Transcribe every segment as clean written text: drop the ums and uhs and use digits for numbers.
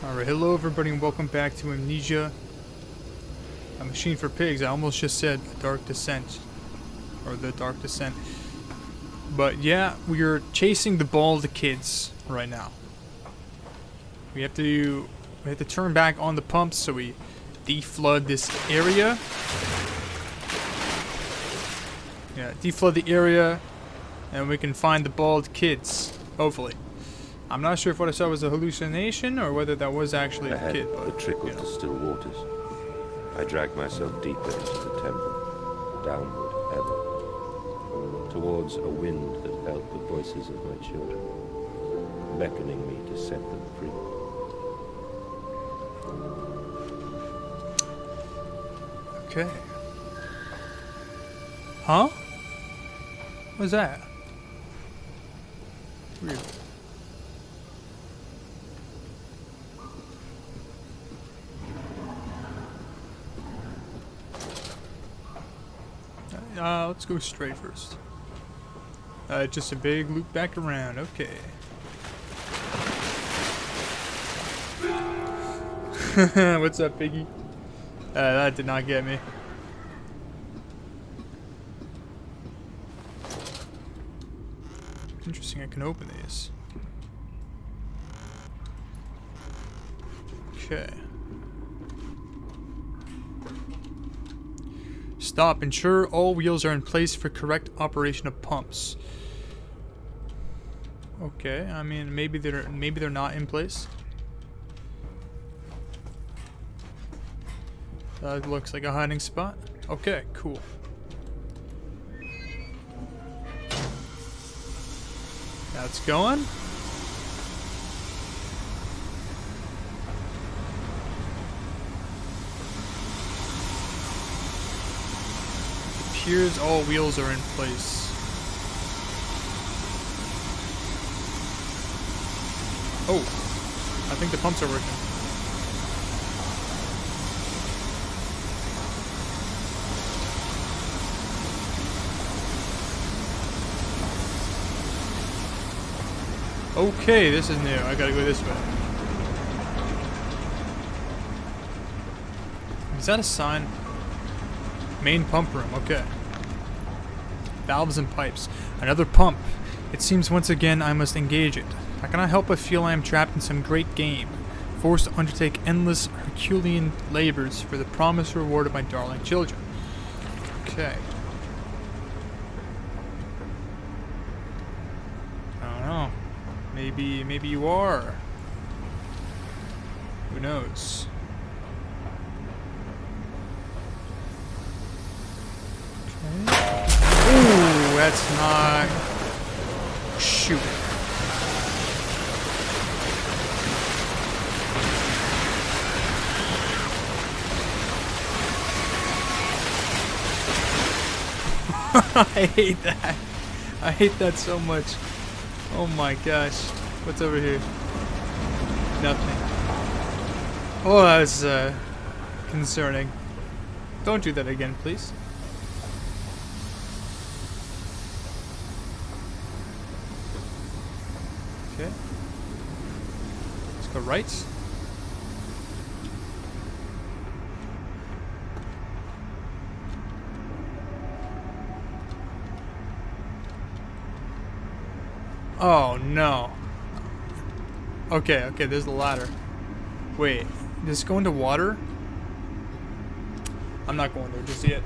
Alright, hello everybody and welcome back to Amnesia. A Machine for Pigs. I almost just said The Dark Descent. Or The Dark Descent. But yeah, we are chasing the bald kids right now. We have to turn back on the pumps so we deflood this area. Yeah, deflood the area and we can find the bald kids. Hopefully. I'm not sure if what I saw was a hallucination or whether that was actually a kid. But, the trickle to still waters. I dragged myself deeper into the temple, downward ever, towards a wind that held the voices of my children, beckoning me to set them free. Okay. Huh? What's that? Weird. Let's go straight first. Just a big loop back around. Okay. What's up, Biggie? That did not get me. Interesting, I can open these. Okay. Stop. Ensure all wheels are in place for correct operation of pumps. Okay, I mean maybe they're not in place. That looks like a hiding spot. Okay, cool. That's going. Appears all wheels are in place. Oh, I think the pumps are working. Okay, this is new. I gotta go this way. Is that a sign? Main pump room, okay. Valves and pipes. Another pump. It seems once again I must engage it. How can I help but feel I am trapped in some great game, forced to undertake endless Herculean labors for the promised reward of my darling children. Okay. I don't know. Maybe you are. Who knows? Ooh, that's not... Shoot. I hate that. I hate that so much. Oh my gosh. What's over here? Nothing. Oh, that's concerning. Don't do that again, please. Okay. Let's go right. Oh no. Okay, there's the ladder. Wait, does this go into water? I'm not going there just yet.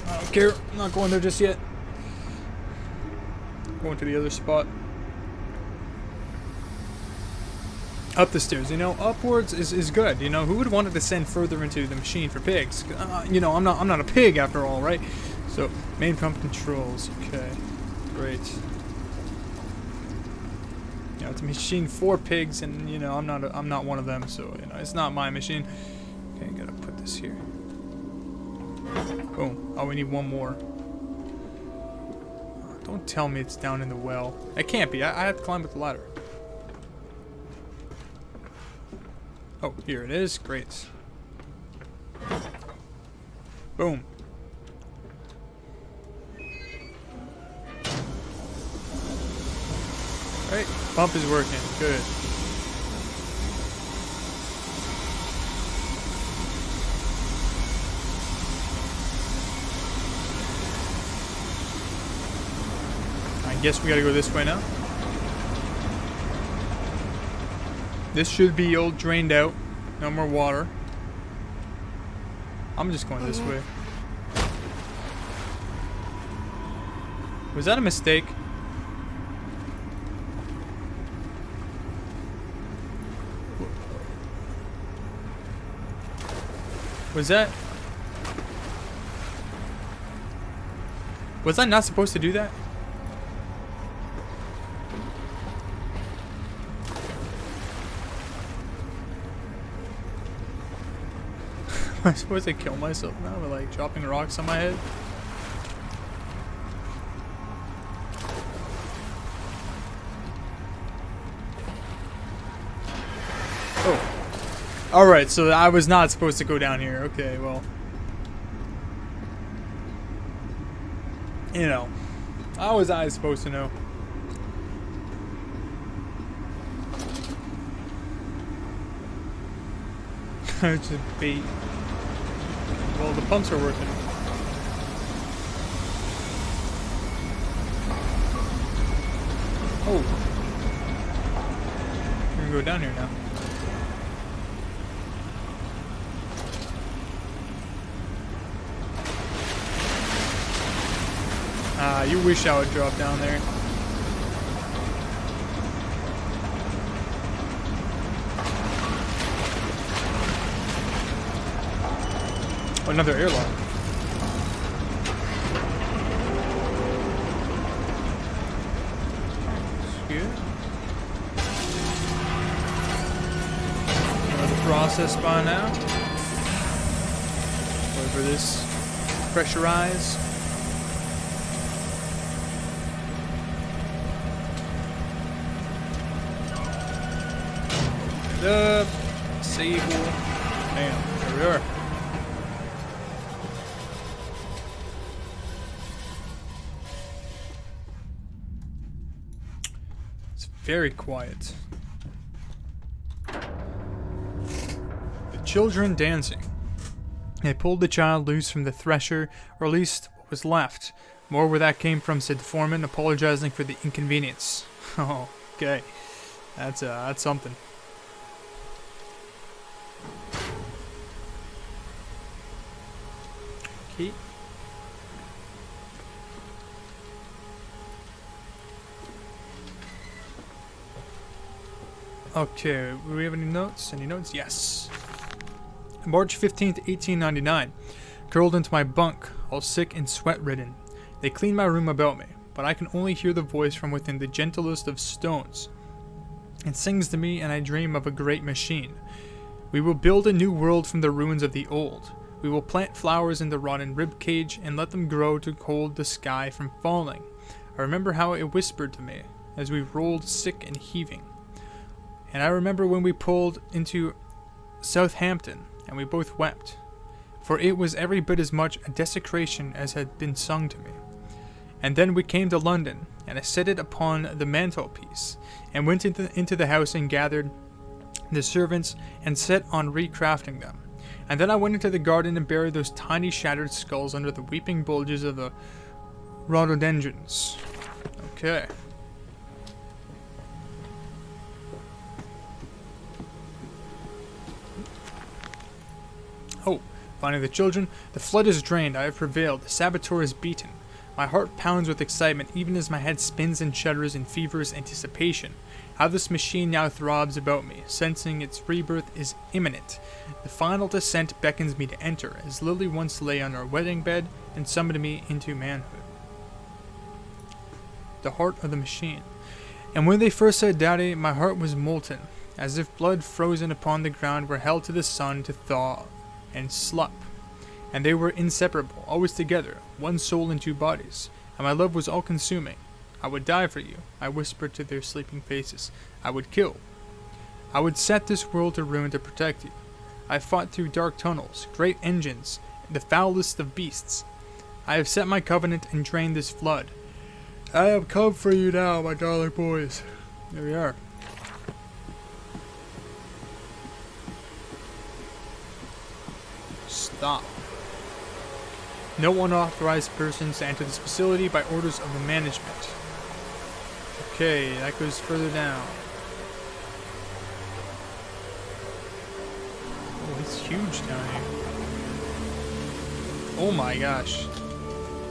I don't care. I'm not going there just yet. Going to the other spot. Up the stairs, you know, upwards is good. You know, who would want to descend further into the machine for pigs? You know, I'm not a pig after all, right? So, main pump controls. Okay, great. You know, it's a machine for pigs, and you know, I'm not one of them, so you know, it's not my machine. Okay, gotta put this here. Boom. Oh, we need one more. Don't tell me it's down in the well. It can't be. I have to climb up the ladder. Oh, here it is. Great. Boom. Alright, pump is working. Good. Guess we gotta go this way now. This should be all drained out. No more water. I'm just going this way. Was that a mistake? Was I not supposed to do that? Am I supposed to kill myself now with like dropping rocks on my head? Oh. Alright, so I was not supposed to go down here. Okay, well. You know. How was I supposed to know? It's just bait. Well, the pumps are working. Oh. We're gonna go down here now. You wish I would drop down there. Oh, another airlock. That's good. Another process spawn now. Wait for this. Pressurize. Up, sable. Bam, there we are. It's very quiet. The children dancing. They pulled the child loose from the thresher, or at least what was left. More where that came from, said the foreman, apologizing for the inconvenience. Oh, okay. That's something. Okay. Okay, do we have any notes? Any notes? Yes. March 15th, 1899. Curled into my bunk, all sick and sweat-ridden. They clean my room about me, but I can only hear the voice from within the gentlest of stones. It sings to me, and I dream of a great machine. We will build a new world from the ruins of the old. We will plant flowers in the rotten ribcage and let them grow to hold the sky from falling. I remember how it whispered to me as we rolled sick and heaving. And I remember when we pulled into Southampton and we both wept, for it was every bit as much a desecration as had been sung to me. And then we came to London, and I set it upon the mantelpiece, and went into the house and gathered the servants and set on recrafting them. And then I went into the garden and buried those tiny shattered skulls under the weeping bulges of the rhododendrons. Okay. Oh, finding the children. The flood is drained. I have prevailed. The saboteur is beaten. My heart pounds with excitement, even as my head spins and shudders in feverish anticipation. How this machine now throbs about me, sensing its rebirth is imminent. The final descent beckons me to enter, as Lily once lay on her wedding bed and summoned me into manhood. The heart of the machine. And when they first said Daddy, my heart was molten, as if blood frozen upon the ground were held to the sun to thaw and slup. And they were inseparable, always together, one soul in two bodies, and my love was all-consuming. I would die for you, I whispered to their sleeping faces. I would kill. I would set this world to ruin to protect you. I fought through dark tunnels, great engines, the foulest of beasts. I have set my covenant and drained this flood. I have come for you now, my darling boys. There we are. Stop. No unauthorized persons to enter this facility by orders of the management. Okay, that goes further down. Oh, it's huge down here. Oh my gosh.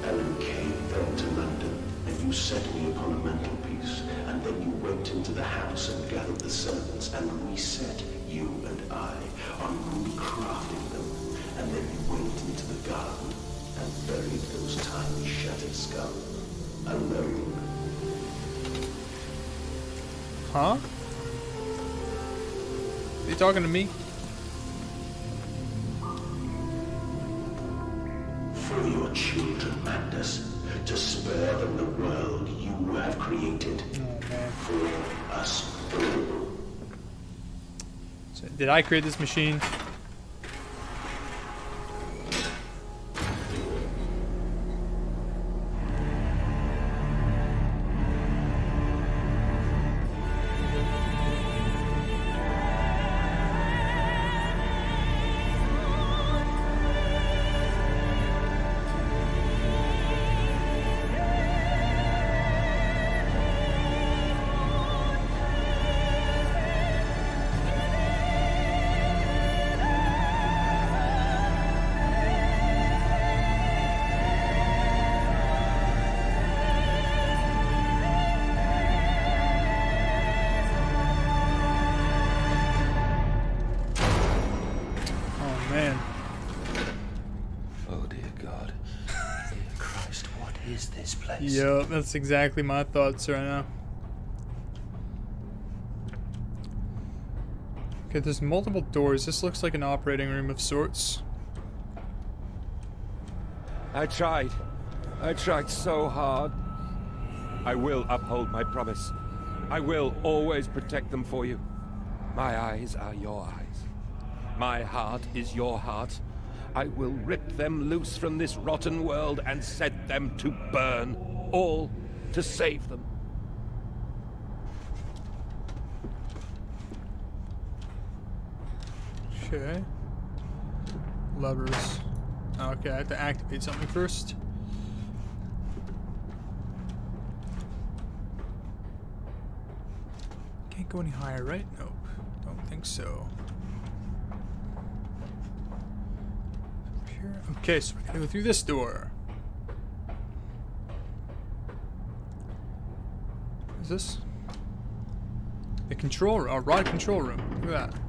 Ellen came then to London, and you set me upon a mantelpiece, and then you went into the house and gathered the servants, and reset you and I on recrafting them, and then you went into the garden and buried those tiny shattered skulls, alone. Huh? Are you talking to me? For your children, Anders, to spare them the world you have created. Oh man. For us all. So, did I create this machine? Man. Oh dear God. Dear Christ, what is this place? Yup, that's exactly my thoughts right now. Okay, there's multiple doors. This looks like an operating room of sorts. I tried. I tried so hard. I will uphold my promise. I will always protect them for you. My eyes are your eyes. My heart is your heart. I will rip them loose from this rotten world and set them to burn. All to save them. Okay. Levers. Okay, I have to activate something first. Can't go any higher, right? Nope. Don't think so. Here. Okay, so we gotta go through this door. What is this? The control room, rod control room. Look at that.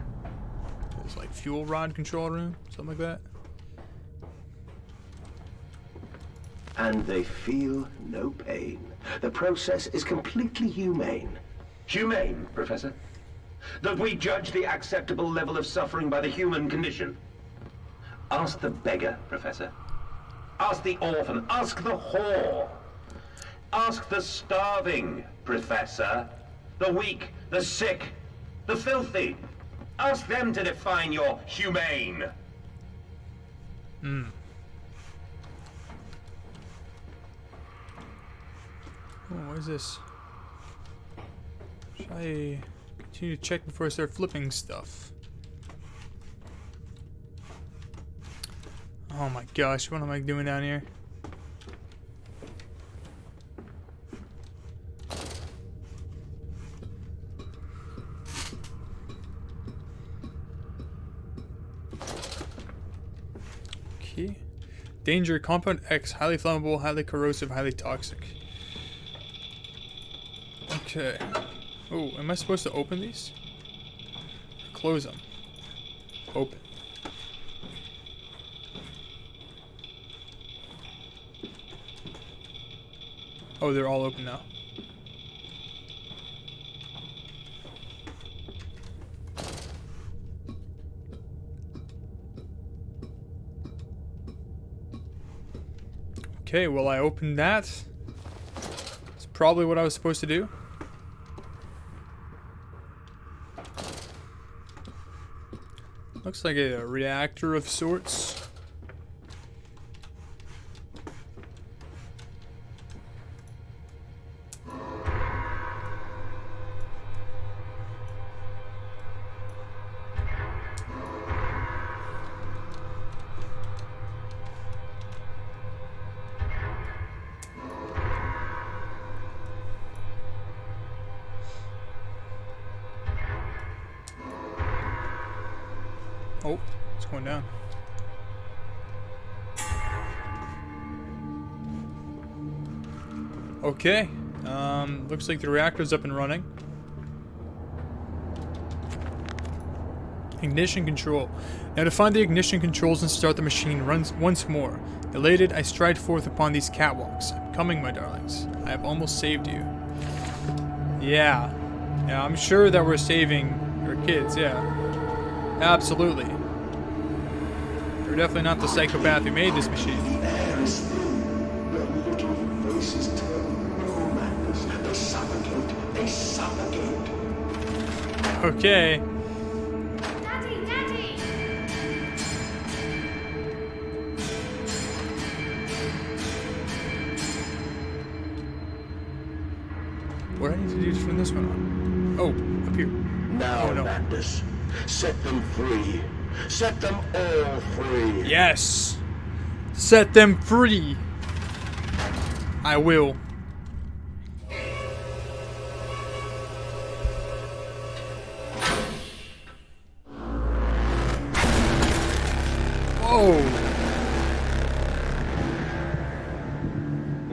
It's like fuel rod control room, something like that. And they feel no pain. The process is completely humane. Humane, Professor? That we judge the acceptable level of suffering by the human condition? Ask the beggar, Professor. Ask the orphan. Ask the whore. Ask the starving, Professor. The weak, the sick, the filthy. Ask them to define your humane. Oh, what is this? Should I continue to check before I start flipping stuff? Oh my gosh, what am I doing down here? Okay. Danger, compound X, highly flammable, highly corrosive, highly toxic. Okay. Oh, am I supposed to open these? Close them. Open. Oh, they're all open now. Okay, well, I opened that. It's probably what I was supposed to do. Looks like a reactor of sorts. Oh, it's going down. Okay. Looks like the reactor's up and running. Ignition control. Now to find the ignition controls and start the machine runs once more. Elated, I stride forth upon these catwalks. I'm coming, my darlings. I have almost saved you. Yeah. Yeah, I'm sure that we're saving your kids, yeah. Absolutely. You're definitely not the psychopath who made this machine. The air is thin. The little faces turn. No madness. They suffocate. They suffocate. Okay. Daddy, Daddy! What do I need to do to turn this one on? Oh, up here. Now, Oh, no. madness. Set them free. Set them all free. Yes! Set them free! I will. Whoa!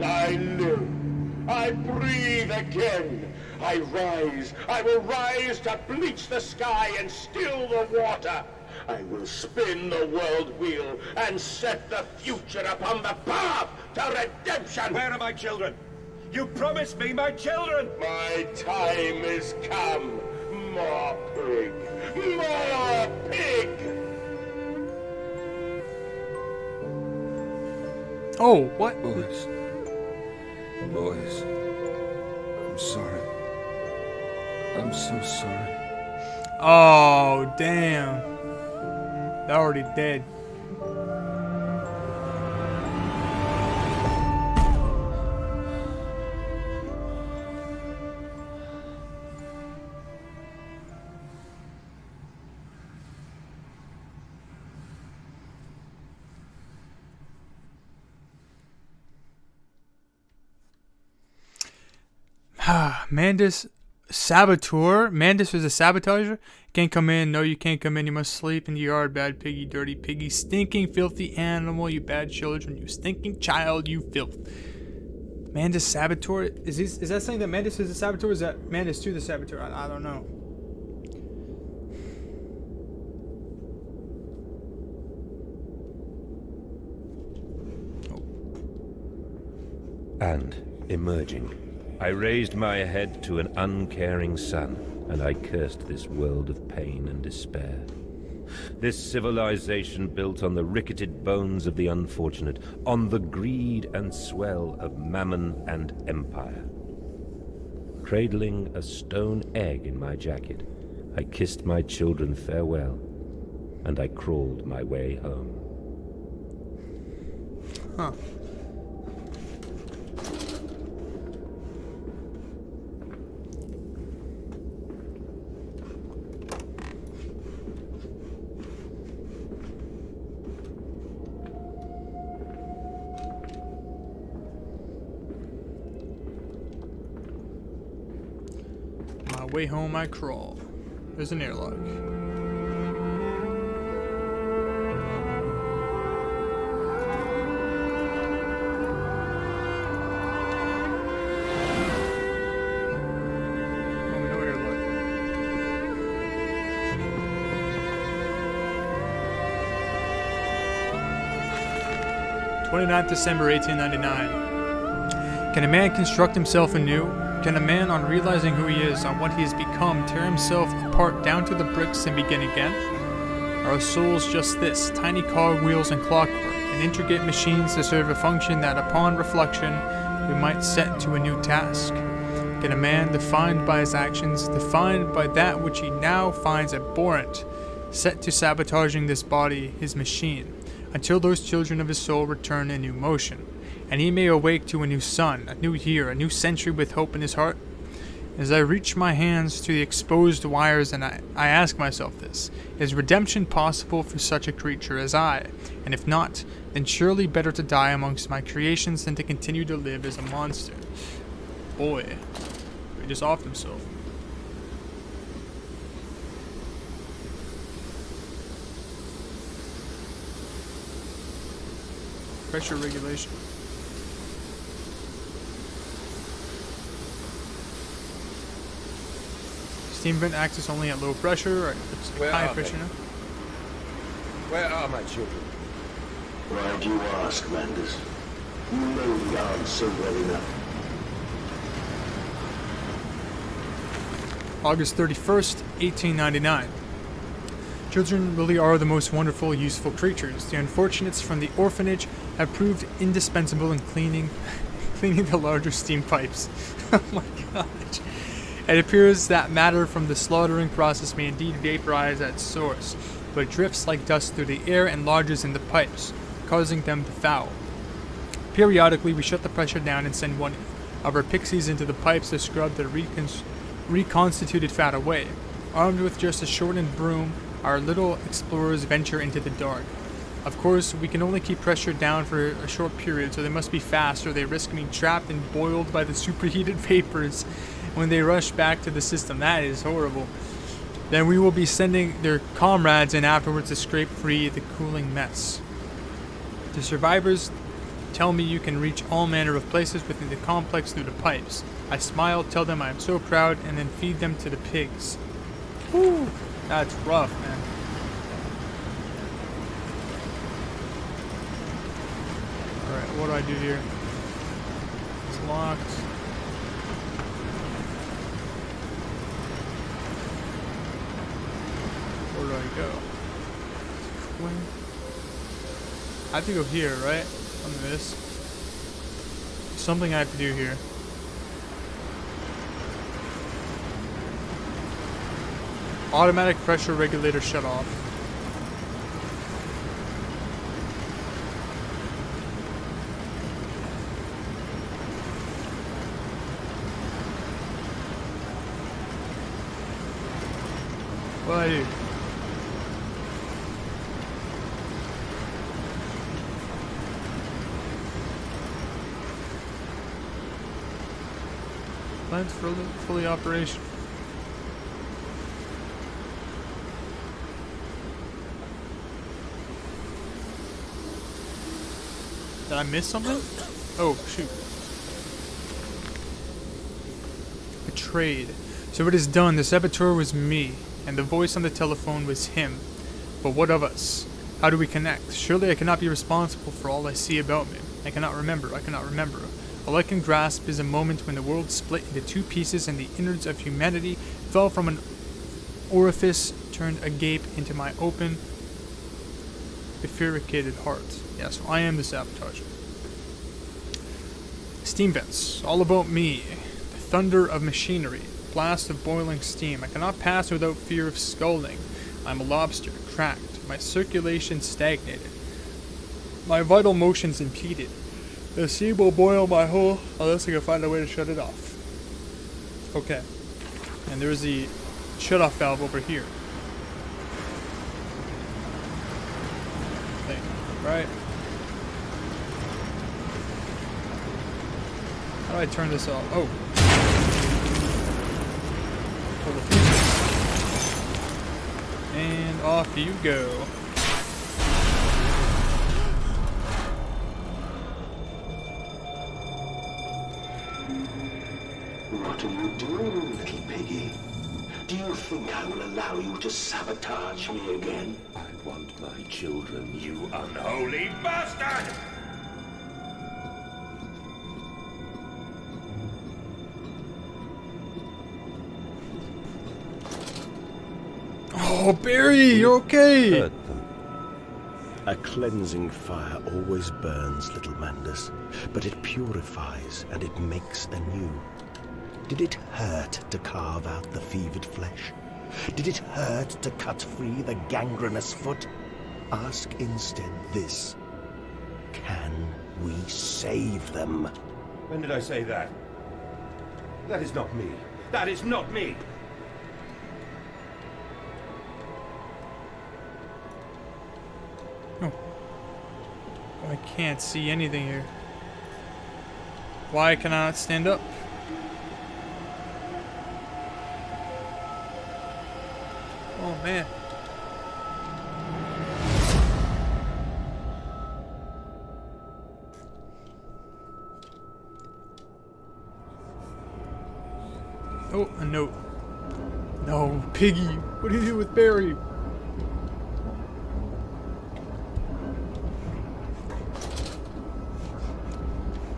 I live. I breathe again. I rise. I will rise to bleach the sky and still the water. I will spin the world wheel and set the future upon the path to redemption. Where are my children? You promised me my children! My time is come. More pig. More pig. Oh, what? Boys. Boys. I'm sorry. I'm so sorry. Oh, damn. They're already dead. Mandus Saboteur. Mandus is a sabotager. Can't come in. No, you can't come in. You must sleep in the yard. Bad piggy, dirty piggy, stinking, filthy animal. You bad children. You stinking child. You filth. Mandus Saboteur. Is that saying that Mandus is a saboteur? Or is that Mandus to the saboteur? I don't know. And, emerging, I raised my head to an uncaring sun, and I cursed this world of pain and despair. This civilization built on the ricketed bones of the unfortunate, on the greed and swell of mammon and empire. Cradling a stone egg in my jacket, I kissed my children farewell, and I crawled my way home. Huh. My way home I crawl. There's an airlock. Oh, no airlock. 29th December 1899. Can a man construct himself anew? Can a man, on realizing who he is, on what he has become, tear himself apart down to the bricks and begin again? Are our souls just this, tiny cogwheels and clockwork, and intricate machines to serve a function that, upon reflection, we might set to a new task? Can a man, defined by his actions, defined by that which he now finds abhorrent, set to sabotaging this body, his machine, until those children of his soul return in new motion, and he may awake to a new sun, a new year, a new century with hope in his heart? As I reach my hands to the exposed wires and I ask myself this, is redemption possible for such a creature as I? And if not, then surely better to die amongst my creations than to continue to live as a monster. Boy, he just offed himself. Pressure regulation. Steam vent access only at low pressure. Or it's Where high are pressure they? now. Where are my children? Why do you ask, Mandus? You know the answer well enough. August 31st, 1899. Children really are the most wonderful, useful creatures. The unfortunates from the orphanage have proved indispensable in cleaning the larger steam pipes. Oh my gosh. It appears that matter from the slaughtering process may indeed vaporize at source, but drifts like dust through the air and lodges in the pipes, causing them to foul. Periodically, we shut the pressure down and send one of our pixies into the pipes to scrub the reconstituted fat away. Armed with just a shortened broom, our little explorers venture into the dark. Of course, we can only keep pressure down for a short period, so they must be fast or they risk being trapped and boiled by the superheated vapors when they rush back to the system. That is horrible. Then we will be sending their comrades in afterwards to scrape free the cooling mess. The survivors tell me you can reach all manner of places within the complex through the pipes. I smile, tell them I am so proud, and then feed them to the pigs. Whew, that's rough, man. Alright, what do I do here? It's locked. Where do I go? I have to go here, right? On this. Something I have to do here. Automatic pressure regulator shut off. What do I do? Plans fully operational. Did I miss something? Oh, shoot. Betrayed. So it is done. The saboteur was me, and the voice on the telephone was him. But what of us? How do we connect? Surely I cannot be responsible for all I see about me. I cannot remember. All I can grasp is a moment when the world split into two pieces and the innards of humanity fell from an orifice turned agape into my open, bifurcated heart. Yeah, so I am the sabotager. Steam vents, all about me. The thunder of machinery, blast of boiling steam. I cannot pass without fear of scalding. I'm a lobster, cracked. My circulation stagnated. My vital motions impeded. The steam will boil my hull unless I can find a way to shut it off. Okay. And there's the shut-off valve over here. Thing, right? How do I turn this off? Oh. Pull the fuse. And off you go. What are you doing, little piggy? Do you think I will allow you to sabotage me again? I want my children, you unholy bastard! Oh, Barry, you're okay. Hurt them. A cleansing fire always burns, little Mandus, but it purifies and it makes anew. Did it hurt to carve out the fevered flesh? Did it hurt to cut free the gangrenous foot? Ask instead this. Can we save them? When did I say that? That is not me. That is not me! Oh. I can't see anything here. Why can I not stand up? Oh man. Oh, a note. No, Piggy. What do you do with Barry?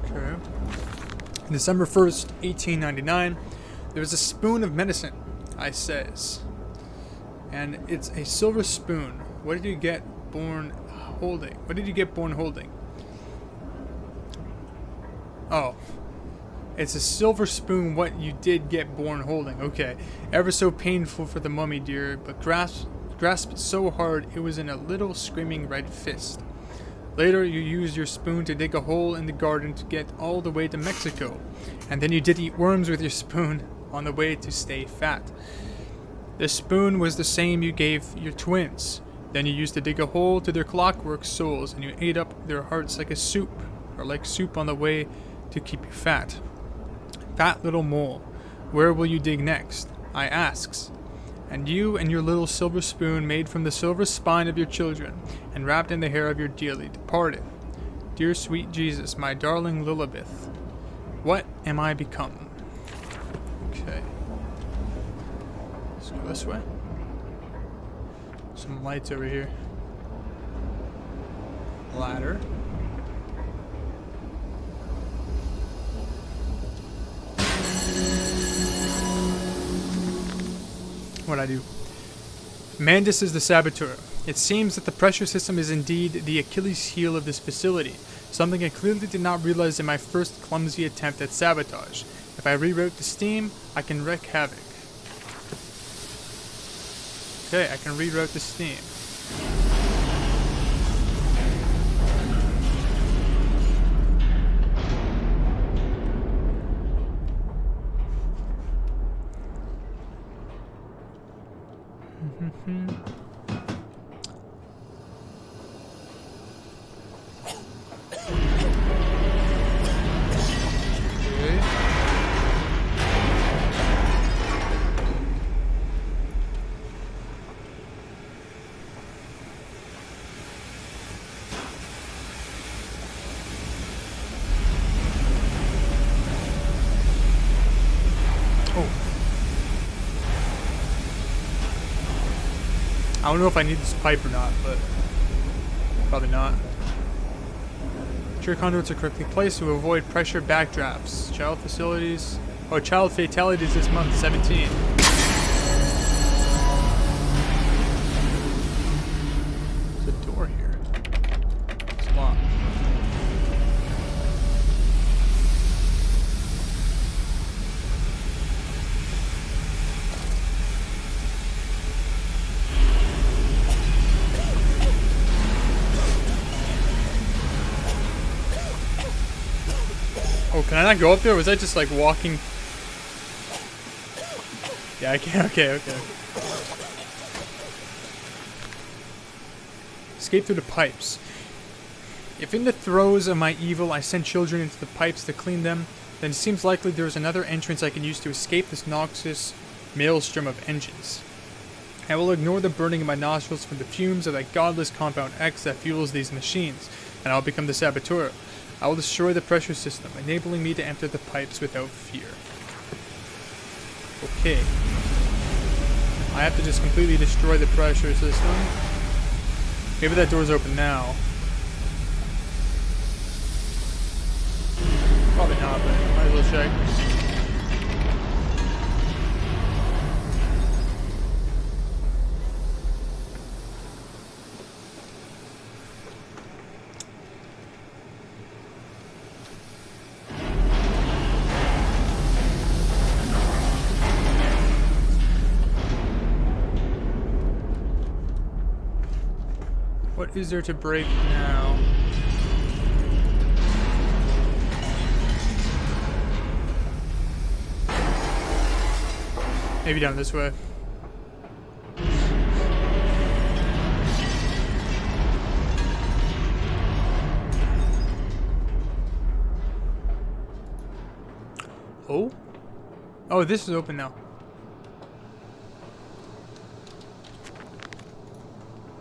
Okay. December 1st, 1899. There was a spoon of medicine, I says. And it's a silver spoon. What did you get born holding? What did you get born holding? Oh. It's a silver spoon what you did get born holding. Okay. Ever so painful for the mummy, dear, but grasped so hard it was in a little screaming red fist. Later, you used your spoon to dig a hole in the garden to get all the way to Mexico. And then you did eat worms with your spoon on the way to stay fat. The spoon was the same you gave your twins. Then you used to dig a hole to their clockwork souls, and you ate up their hearts like a soup, or like soup on the way to keep you fat. Fat little mole, where will you dig next? I asks. And you and your little silver spoon made from the silver spine of your children, and wrapped in the hair of your dearly departed. Dear sweet Jesus, my darling Lilibeth, what am I become? Okay. Let's go this way. Some lights over here. Ladder. What'd I do? Mandus is the saboteur. It seems that the pressure system is indeed the Achilles heel of this facility, something I clearly did not realize in my first clumsy attempt at sabotage. If I reroute the steam, I can wreak havoc. Okay, I can reroute the steam. I don't know if I need this pipe or not, but probably not. Ensure conduits are correctly placed to avoid pressure backdrafts. Child facilities. Oh, child fatalities this month, 17. There's a door here. It's locked. Oh, can I not go up there? Or was I just like walking? Yeah, I can. Okay. Escape through the pipes. If in the throes of my evil I send children into the pipes to clean them, then it seems likely there is another entrance I can use to escape this noxious maelstrom of engines. I will ignore the burning in my nostrils from the fumes of that godless compound X that fuels these machines, and I'll become the saboteur. I will destroy the pressure system, enabling me to enter the pipes without fear. Okay. I have to just completely destroy the pressure system. Maybe that door's open now. Probably not, but might as well check. What is there to break now? Maybe down this way. Oh? Oh, this is open now.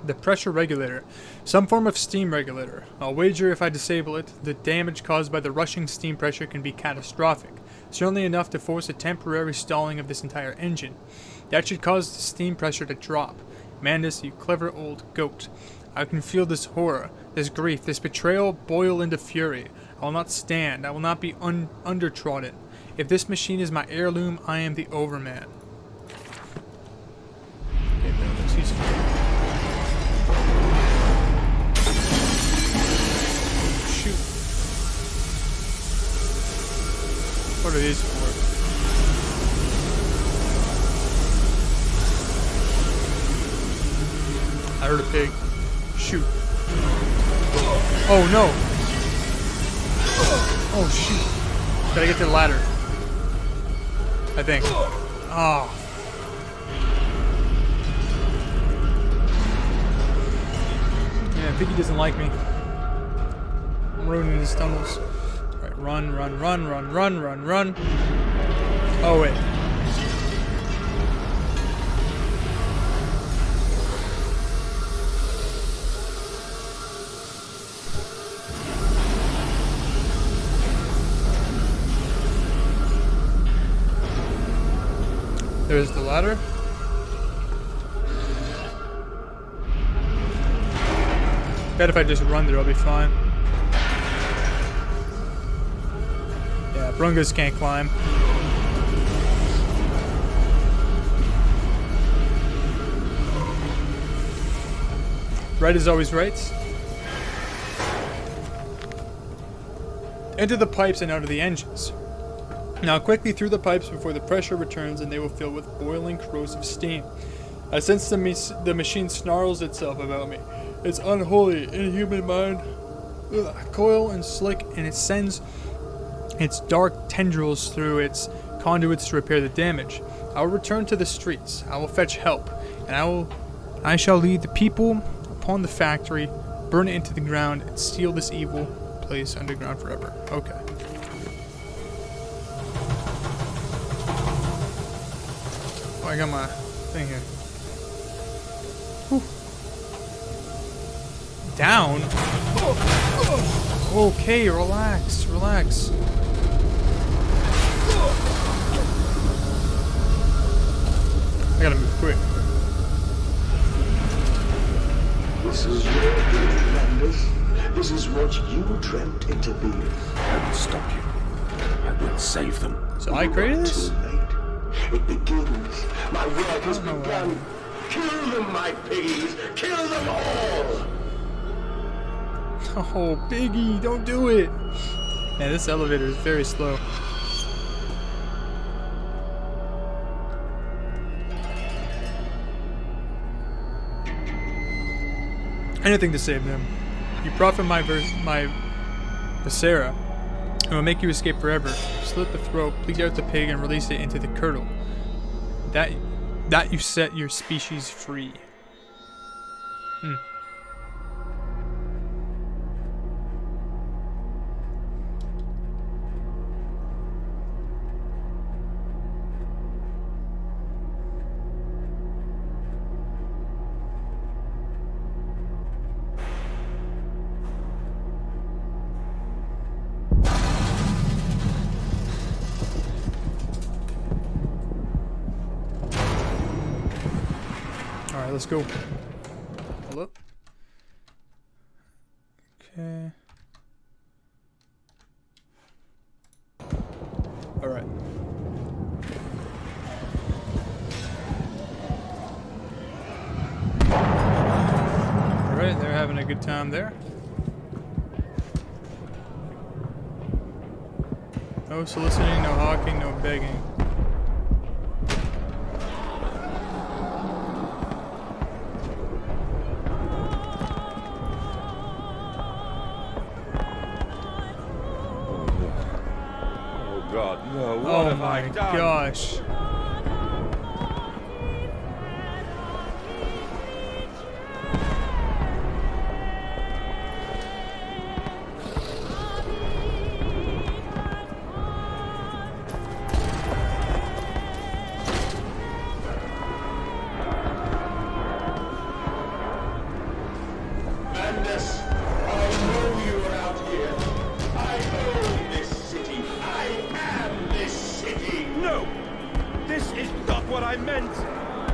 The pressure regulator. Some form of steam regulator. I'll wager if I disable it, the damage caused by the rushing steam pressure can be catastrophic. certainly enough to force a temporary stalling of this entire engine. That should cause the steam pressure to drop. Mandus, you clever old goat. I can feel this horror, this grief, this betrayal boil into fury. I will not stand. I will not be undertrodden. If this machine is my heirloom, I am the overman. Okay, let's use shoot. What are these for? I heard a pig. Shoot. Oh no! Oh shoot. Gotta get to the ladder. I think. Oh. Yeah, Piggy doesn't like me. I'm ruining his stumbles. Alright, run, run, run, run, run, run, run. Oh wait. There's the ladder. Bet if I just run there, I'll be fine. Yeah, Brungas can't climb. Right is always right. Enter the pipes and out of the engines. Now quickly through the pipes before the pressure returns and they will fill with boiling corrosive steam. I sense the machine snarls itself about me. Its unholy, inhuman mind coil and slick, and it sends its dark tendrils through its conduits to repair the damage. I will return to the streets. I will fetch help, and I shall lead the people upon the factory, burn it into the ground, and seal this evil place underground forever. Okay. I got my thing here. Whew. Down? Okay, relax, relax. I gotta move quick. This is your doing, Landis. This is what you dreamt into being. I will stop you. I will save them. So I created this? Too late. It begins. My work has begun. Kill them, my piggies. Kill them all. Oh, Biggie, don't do it. Man, this elevator is very slow. Anything to save them. You profit my Viscera, and will make you escape forever. Slit the throat, bleed out the pig, and release it into the curdle. That you set your species free. Alright, let's go. Hello? Okay. Alright. Alright, they're having a good time there. No soliciting, no hawking, no begging. God, no, what Oh have I my done? gosh. Landis, I know you're out here. I own this city. I am this I meant.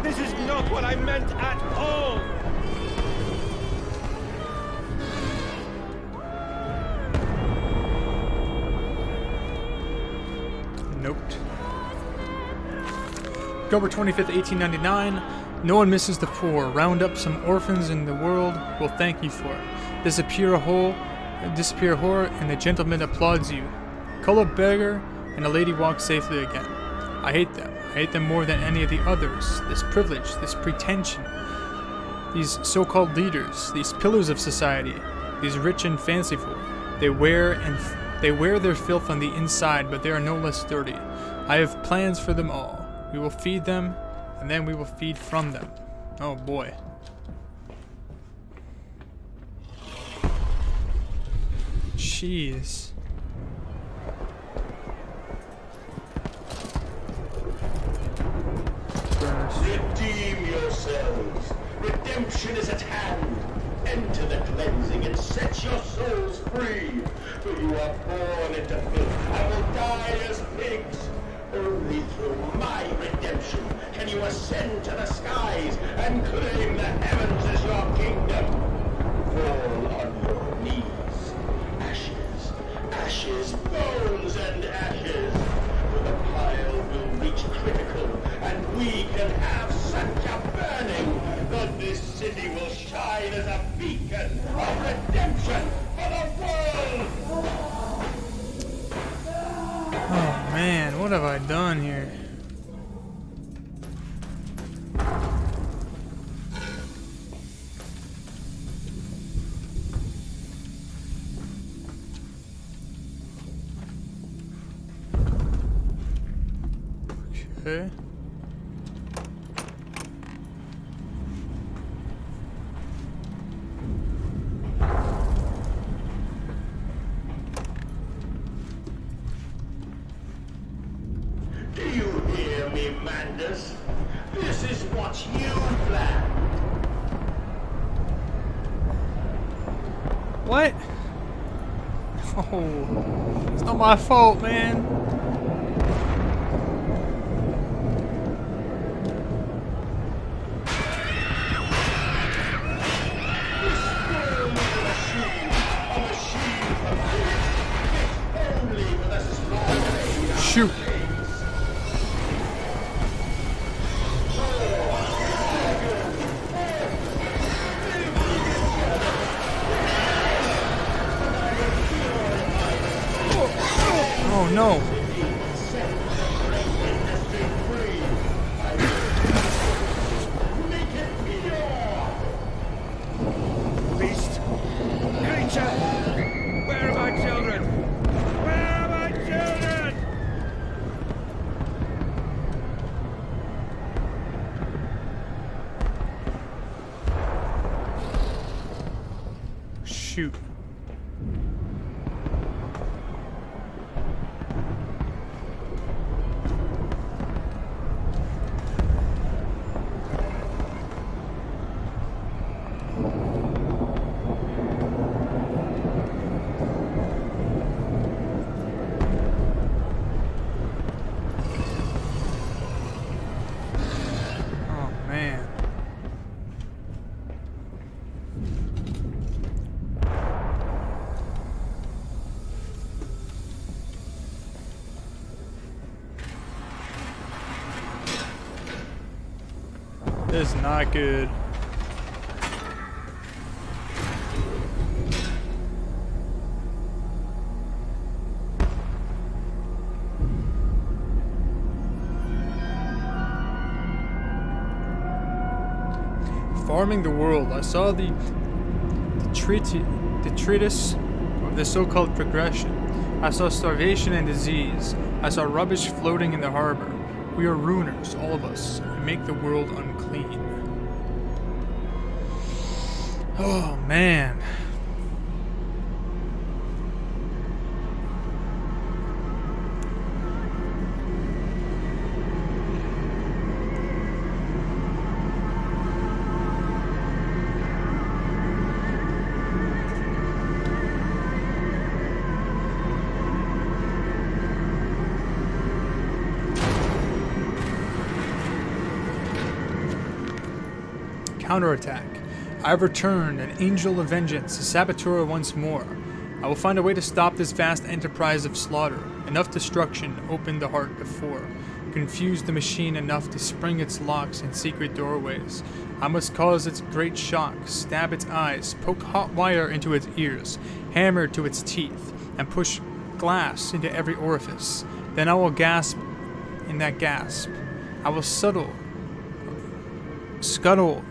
This is not what I meant at all. Note. October 25th, 1899. No one misses the poor. Round up some orphans in the world. Will thank you for it. Disappear a whore, and the gentleman applauds you. Call a beggar, and a lady walks safely again. I hate them. I hate them more than any of the others. This privilege, this pretension, these so-called leaders, these pillars of society, these rich and fanciful. They wear their filth on the inside, but they are no less dirty. I have plans for them all. We will feed them, and then we will feed from them. Oh boy. Jeez. Redeem yourselves. Redemption is at hand. Enter the cleansing and set your souls free. For you are born into filth and will die as pigs. Only through my redemption can you ascend to the skies and claim the heavens as your kingdom. Fall on your knees. Ashes, ashes, bones and ashes. For the pile will reach critical, and we can have such a burning that this city will shine as a beacon of redemption for the world! Oh man, what have I done here? Okay. Do you hear me, Mandus? This is what you planned. What? Oh, it's not my fault, man. Shoot. Oh no. Beast! Creature! Where are my children? Where are my children? Shoot. Oh man. This is not good. Farming the world. I saw the treatise of the so-called progression. I saw starvation and disease. I saw rubbish floating in the harbor. We are ruiners, all of us, and make the world unclean. Oh man. counterattack. I have returned, an angel of vengeance, a saboteur once more. I will find a way to stop this vast enterprise of slaughter. Enough destruction opened the heart before. Confuse the machine enough to spring its locks in secret doorways. I must cause its great shock, stab its eyes, poke hot wire into its ears, hammer to its teeth, and push glass into every orifice. Then I will gasp in that gasp. I will scuttle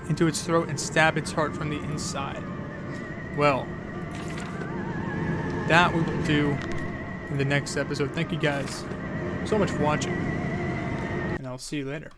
into its throat and stab its heart from the inside. Well, that we will do in the next episode. Thank you guys so much for watching, and I'll see you later.